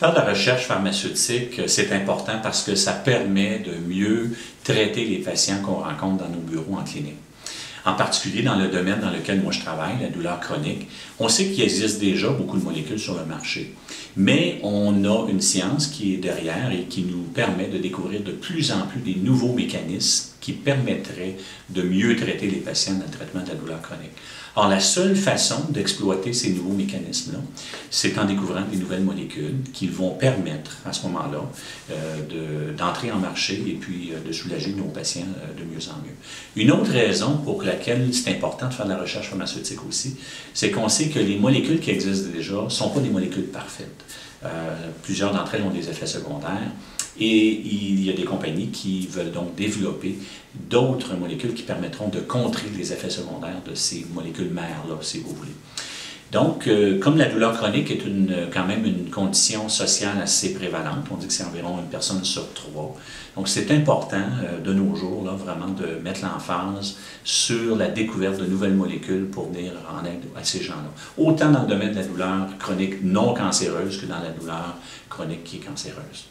Faire de la recherche pharmaceutique, c'est important parce que ça permet de mieux traiter les patients qu'on rencontre dans nos bureaux en clinique. En particulier dans le domaine dans lequel moi je travaille, la douleur chronique, on sait qu'il existe déjà beaucoup de molécules sur le marché. Mais on a une science qui est derrière et qui nous permet de découvrir de plus en plus des nouveaux mécanismes qui permettraient de mieux traiter les patients dans le traitement de la douleur chronique. Or, la seule façon d'exploiter ces nouveaux mécanismes-là, c'est en découvrant des nouvelles molécules qui vont permettre, à ce moment-là, d'entrer en marché et puis de soulager nos patients de mieux en mieux. Une autre raison pour laquelle c'est important de faire de la recherche pharmaceutique aussi, c'est qu'on sait que les molécules qui existent déjà ne sont pas des molécules parfaites. Plusieurs d'entre elles ont des effets secondaires. Et il y a des compagnies qui veulent donc développer d'autres molécules qui permettront de contrer les effets secondaires de ces molécules mères-là, si vous voulez. Donc, comme la douleur chronique est quand même une condition sociale assez prévalente, on dit que c'est environ une personne sur 3, donc c'est important de nos jours là, vraiment de mettre l'emphase sur la découverte de nouvelles molécules pour venir en aide à ces gens-là. Autant dans le domaine de la douleur chronique non cancéreuse que dans la douleur chronique qui est cancéreuse.